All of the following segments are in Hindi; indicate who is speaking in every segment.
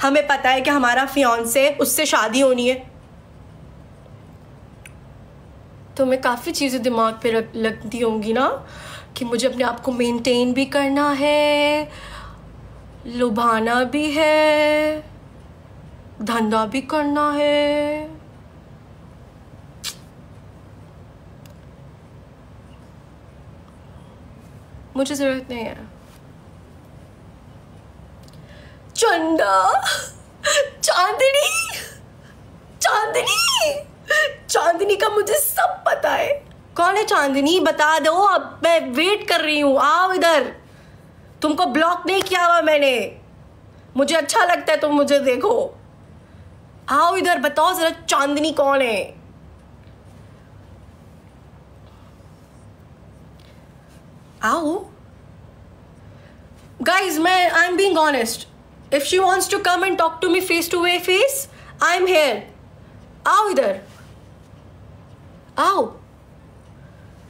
Speaker 1: हमें पता है कि हमारा फियांसे उससे शादी होनी है। तो मैं काफ़ी चीज़ें दिमाग पे लगती होंगी ना कि मुझे अपने आप को मेंटेन भी करना है, लुभाना भी है, धंधा भी करना है। मुझे ज़रूरत नहीं है। चंदा, चांदनी, चांदनी, चांदनी का मुझे सब पता है। कौन है चांदनी? बता दो, अब मैं वेट कर रही हूँ। आओ इधर। तुमको ब्लॉक नहीं किया हुआ मैंने, मुझे अच्छा लगता है तुम मुझे देखो। आओ इधर, बताओ जरा चांदनी कौन है? आओ guys, I am being honest. If she wants to come and talk to me face to face, I am here. आओ इधर, आओ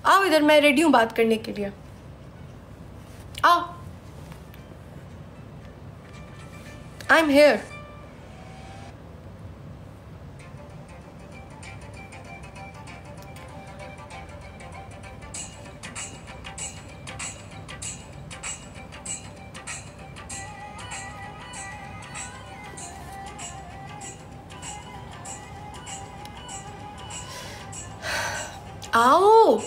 Speaker 1: आओ इधर, मैं रेडी हूं बात करने के लिए। आओ, आई एम हेयर। आओ,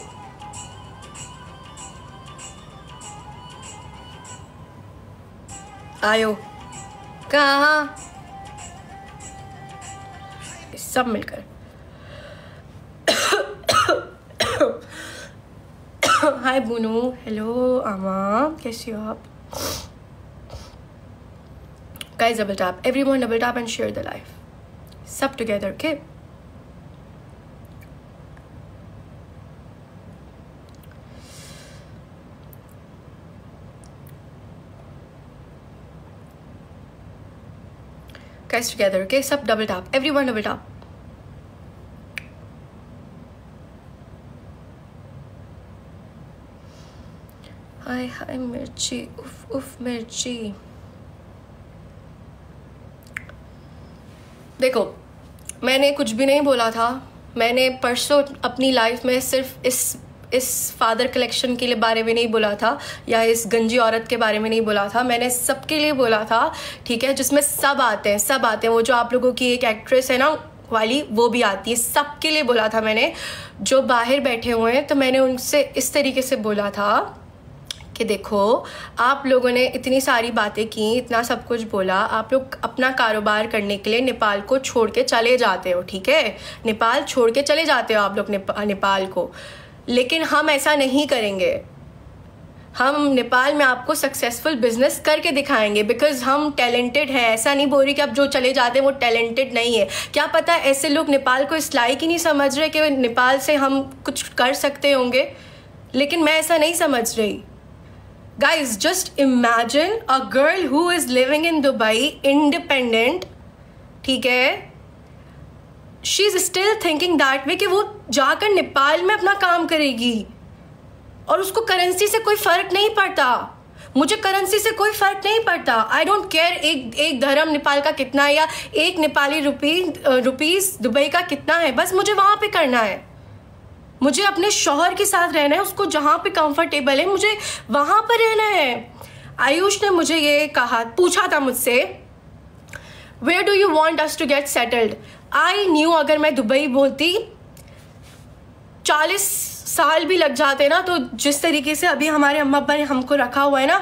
Speaker 1: आयो। कहाँ? सब मिलकर। हाय बुनू, हेलो आमा, कैसी हो आप? Guys double tap, everyone double tap and share the life, सब together, okay? Guys together, okay? Sub double tap, everyone double tap. Hi मिर्ची, उफ मिर्ची। देखो, मैंने कुछ भी नहीं बोला था। मैंने परसों अपनी लाइफ में सिर्फ इस फादर कलेक्शन के लिए बारे में नहीं बोला था, या इस गंजी औरत के बारे में नहीं बोला था। मैंने सबके लिए बोला था, ठीक है? जिसमें सब आते हैं। वो जो आप लोगों की एक एक्ट्रेस है ना वाली, वो भी आती है। सबके लिए बोला था मैंने, जो बाहर बैठे हुए हैं। तो मैंने उनसे इस तरीके से बोला था कि देखो, आप लोगों ने इतनी सारी बातें की, इतना सब कुछ बोला, आप लोग अपना कारोबार करने के लिए नेपाल को छोड़ के चले जाते हो, ठीक है? नेपाल छोड़ के चले जाते हो आप लोग नेपाल को, लेकिन हम ऐसा नहीं करेंगे। हम नेपाल में आपको सक्सेसफुल बिजनेस करके दिखाएंगे, बिकॉज हम टैलेंटेड हैं। ऐसा नहीं बोल रही कि अब जो चले जाते हैं वो टैलेंटेड नहीं है। क्या पता ऐसे लोग नेपाल को इस लायक ही नहीं समझ रहे कि नेपाल से हम कुछ कर सकते होंगे, लेकिन मैं ऐसा नहीं समझ रही। Guys, just imagine a girl who is living in Dubai, independent, ठीक है? She is still thinking that way कि वो जाकर नेपाल में अपना काम करेगी और उसको करेंसी से कोई फर्क नहीं पड़ता। मुझे करेंसी से कोई फर्क नहीं पड़ता। आई डोंट केयर एक धर्म नेपाल का कितना है, या एक नेपाली रुपीस दुबई का कितना है। बस मुझे वहां पे करना है। मुझे अपने शौहर के साथ रहना है, उसको जहां पे कंफर्टेबल है मुझे वहां पर रहना है। आयुष ने मुझे ये पूछा था मुझसे, where do you want us to get settled? I knew अगर मैं दुबई बोलती 40 साल भी लग जाते ना, तो जिस तरीके से अभी हमारे अम्मा अब्बा ने हमको रखा हुआ है ना,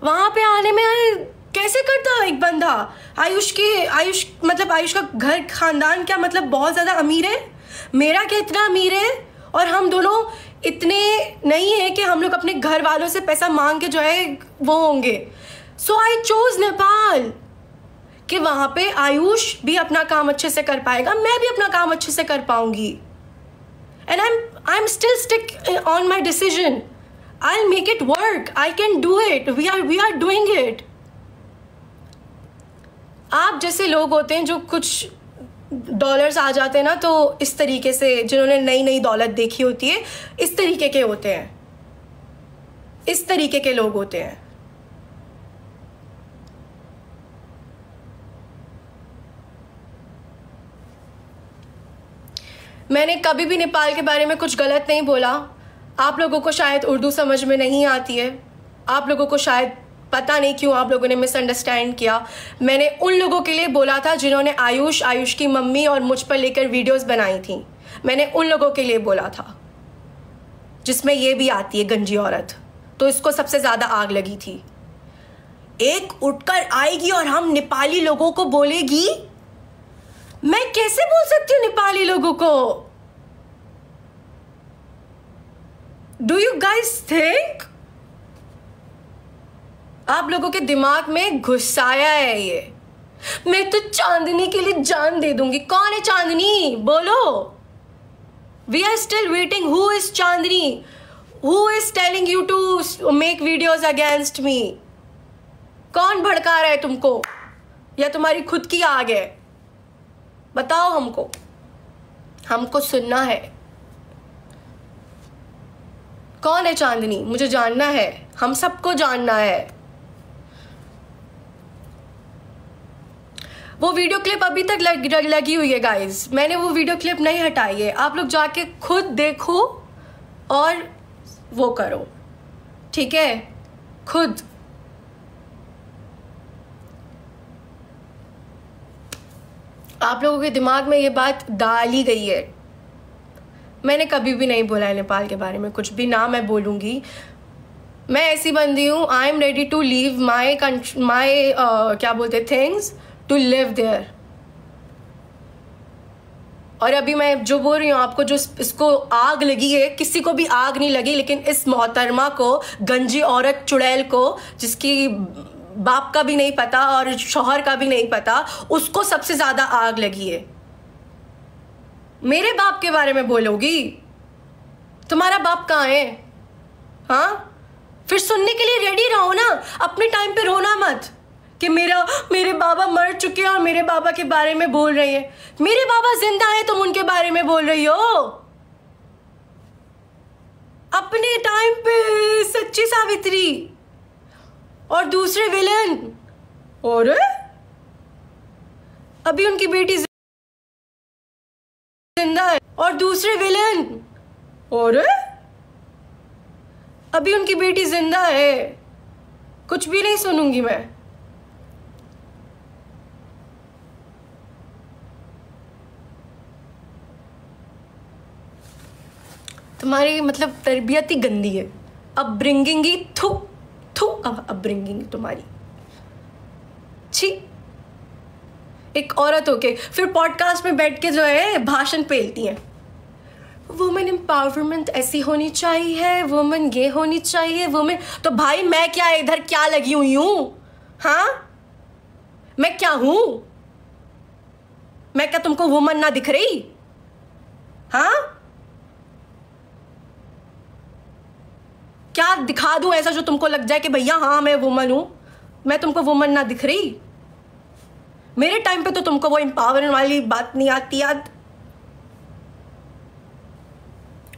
Speaker 1: वहाँ पे आने में कैसे करता एक बंदा? आयुष का घर खानदान क्या मतलब बहुत ज़्यादा अमीर है? मेरा क्या इतना अमीर है? और हम दोनों इतने नहीं है कि हम लोग अपने घर वालों से पैसा मांग के जो है वो होंगे। सो आई चोज नेपाल, कि वहाँ पे आयुष भी अपना काम अच्छे से कर पाएगा, मैं भी अपना काम अच्छे से कर पाऊंगी। And I am still stick on my decision. I will make it work, I can do it, we are doing it. आप जैसे लोग होते हैं जो कुछ डॉलर्स आ जाते हैं ना, तो इस तरीके से, जिन्होंने नई दौलत देखी होती है, इस तरीके के होते हैं, इस तरीके के लोग होते हैं। मैंने कभी भी नेपाल के बारे में कुछ गलत नहीं बोला। आप लोगों को शायद उर्दू समझ में नहीं आती है, आप लोगों को शायद पता नहीं क्यों आप लोगों ने मिसअंडरस्टैंड किया। मैंने उन लोगों के लिए बोला था जिन्होंने आयुष की मम्मी और मुझ पर लेकर वीडियोस बनाई थी। मैंने उन लोगों के लिए बोला था जिसमें ये भी आती है गंजी औरत, तो इसको सबसे ज़्यादा आग लगी थी। एक उठकर आएगी और हम नेपाली लोगों को बोलेगी। मैं कैसे बोल सकती हूँ नेपाली लोगों को? Do you guys think? आप लोगों के दिमाग में घुसाया है ये। मैं तो चांदनी के लिए जान दे दूंगी। कौन है चांदनी? बोलो। We are still waiting. Who is Chandni? Who is telling you to make videos against me? कौन भड़का रहा है तुमको, या तुम्हारी खुद की आग है? बताओ हमको सुनना है। कौन है चांदनी? मुझे जानना है, हम सबको जानना है। वो वीडियो क्लिप अभी तक लगी हुई है गाइस, मैंने वो वीडियो क्लिप नहीं हटाई है। आप लोग जाके खुद देखो और वो करो, ठीक है? खुद। आप लोगों के दिमाग में ये बात डाली गई है। मैंने कभी भी नहीं बोला है नेपाल के बारे में कुछ भी, ना मैं बोलूँगी। मैं ऐसी बंदी हूँ, I am ready to leave my क्या बोलते थिंग्स टू लिव देयर। और अभी मैं जो बोल रही हूँ आपको, जो इसको आग लगी है, किसी को भी आग नहीं लगी, लेकिन इस मोहतरमा को, गंजी औरत चुड़ैल को, जिसकी बाप का भी नहीं पता और शौहर का भी नहीं पता, उसको सबसे ज्यादा आग लगी है। मेरे बाप के बारे में बोलोगी? तुम्हारा बाप कहाँ है? हाँ, फिर सुनने के लिए रेडी रहो ना। अपने टाइम पे रोना मत कि मेरे बाबा मर चुके हैं और मेरे बाबा के बारे में बोल रही है। मेरे बाबा जिंदा है, तुम उनके बारे में बोल रही हो। अपने टाइम पे सच्ची सावित्री और दूसरे विलन, और अभी उनकी बेटी जिंदा है, और दूसरे विलन, और अभी उनकी बेटी जिंदा है। कुछ भी नहीं सुनूंगी मैं। तुम्हारी मतलब तरबियत ही गंदी है। अपब्रिंगिंग ही अपब्रिंगिंग तुम्हारी छी। एक औरत होके फिर पॉडकास्ट में बैठ के जो है भाषण पेलती हैं। वुमेन एम्पावरमेंट ऐसी होनी चाहिए, वुमेन ये होनी चाहिए, वुमेन। तो भाई मैं क्या इधर क्या लगी हुई हूँ? हाँ, मैं क्या हूँ? मैं क्या तुमको वुमन ना दिख रही? हाँ, क्या दिखा दूं ऐसा जो तुमको लग जाए कि भैया हाँ मैं वुमन हूं? मैं तुमको वुमन ना दिख रही? मेरे टाइम पे तो तुमको वो एम्पावरमेंट वाली बात नहीं आती याद।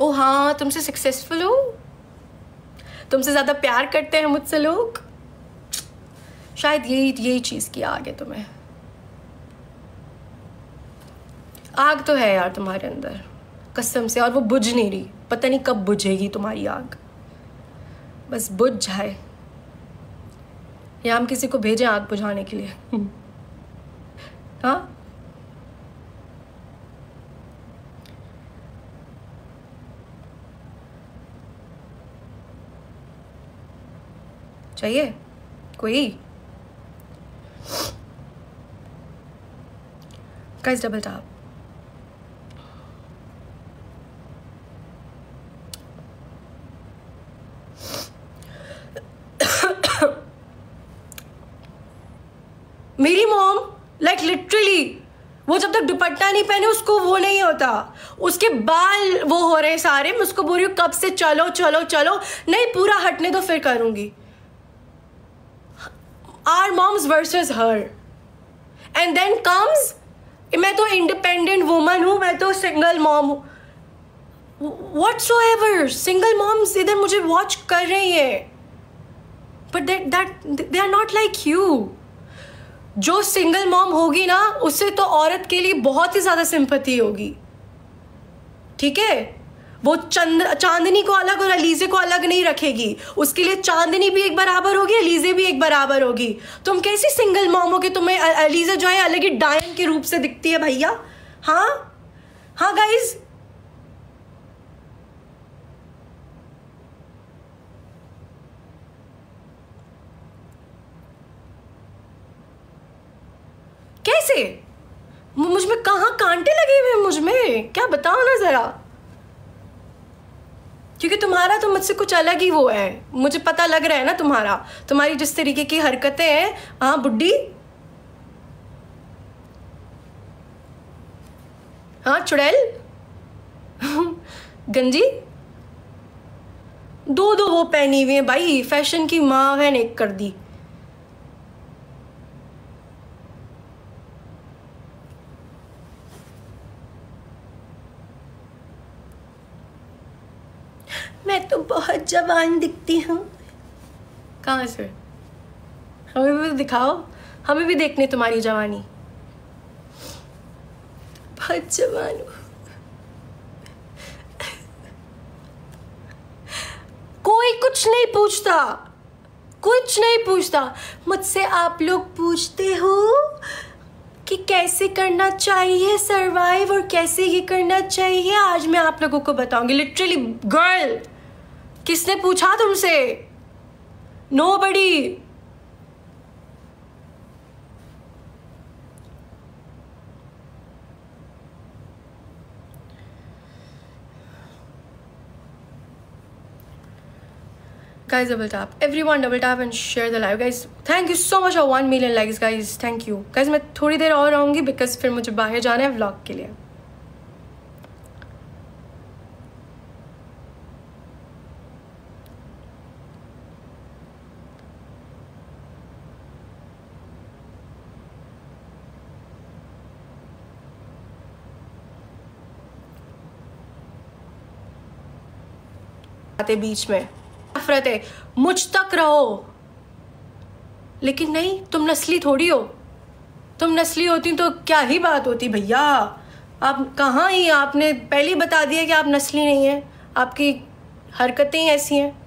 Speaker 1: ओ हाँ, तुमसे सक्सेसफुल हो, तुमसे ज्यादा प्यार करते हैं मुझसे लोग। शायद यही चीज की आग है तुम्हें। आग तो है यार तुम्हारे अंदर कसम से, और वो बुझ नहीं रही। पता नहीं कब बुझेगी तुम्हारी आग, बस बुझ जाए। या हम किसी को भेजें आग बुझाने के लिए? हाँ, चाहिए कोई? Guys double tap. मेरी मॉम लाइक लिटरली, वो जब तक दुपट्टा नहीं पहने उसको वो नहीं होता, उसके बाल वो हो रहे सारे। मैं उसको बोल रही हूँ कब से चलो चलो चलो, नहीं पूरा हटने दो फिर करूंगी। Our moms versus her, and then comes मैं तो इंडिपेंडेंट वुमन हूँ, मैं तो सिंगल मॉम हूँ। व्हाटसोएवर, सिंगल मॉम्स इधर मुझे वॉच कर रही है, but they are not like you. जो सिंगल मॉम होगी ना, उससे तो औरत के लिए बहुत ही ज़्यादा सिंपैथी होगी। ठीक है? वो चांदनी को अलग और अलीजे को अलग नहीं रखेगी। उसके लिए चांदनी भी एक बराबर होगी, अलीजे भी एक बराबर होगी। तुम कैसी सिंगल मॉम हो कि तुम्हें अलीजे जो है अलग ही डायन के रूप से दिखती है भैया? हाँ हाँ गाइज, कैसे? मुझ में कहाँ कांटे लगे हुए हैं? मुझ में क्या बताओ ना जरा, क्योंकि तुम्हारा तो मुझसे कुछ अलग ही वो है। मुझे पता लग रहा है ना तुम्हारी जिस तरीके की हरकतें हैं। हाँ बुड्ढी, हाँ चुड़ैल, गंजी, दो वो पहनी हुई है भाई, फैशन की माँ है ने कर दी। मैं तो बहुत जवान दिखती हूँ। कहाँ से? हमें भी दिखाओ, हमें भी देखने तुम्हारी जवानी। बहुत जवान हूँ। कोई कुछ नहीं पूछता, कुछ नहीं पूछता मुझसे। आप लोग पूछते हो कि कैसे करना चाहिए सरवाइव और कैसे ये करना चाहिए। आज मैं आप लोगों को बताऊंगी। लिटरली गर्ल, किसने पूछा तुमसे? Nobody. Guys, double tap. Everyone double tap and share the live. Guys, thank you so much for 1 million likes. Guys, thank you. Guys, मैं थोड़ी देर और आऊँगी because फिर मुझे बाहर जाना है व्लॉग के लिए। आते बीच में नफरत है, मुझ तक रहो। लेकिन नहीं, तुम नस्ली थोड़ी हो। तुम नस्ली होती तो क्या ही बात होती भैया। आप कहाँ ही, आपने पहले ही बता दिया कि आप नस्ली नहीं हैं। आपकी हरकतें ही ऐसी हैं।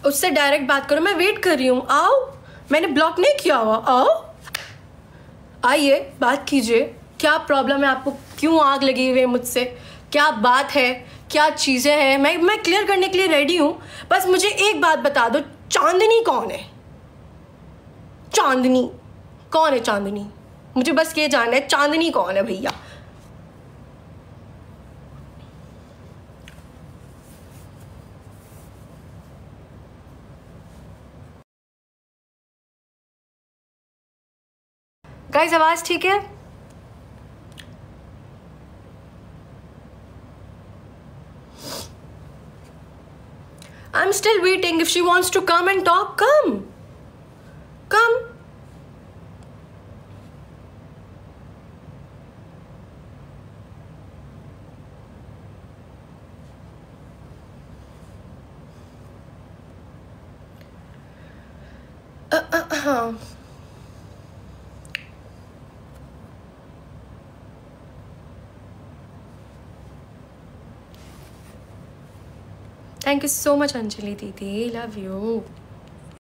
Speaker 1: उससे डायरेक्ट बात करो, मैं वेट कर रही हूँ। आओ, मैंने ब्लॉक नहीं किया हुआ। आओ, आइए बात कीजिए। क्या प्रॉब्लम है आपको? क्यों आग लगी हुई है मुझसे? क्या बात है? क्या चीज़ें हैं? मैं क्लियर करने के लिए रेडी हूँ। बस मुझे एक बात बता दो, चांदनी कौन है? चांदनी कौन है? चांदनी, मुझे बस ये जानना है, चांदनी कौन है भैया? गाइस, आवाज़ ठीक है? I'm still waiting. If she wants to come and talk, come. Come. Thank you so much, Anjali Didi. Love you.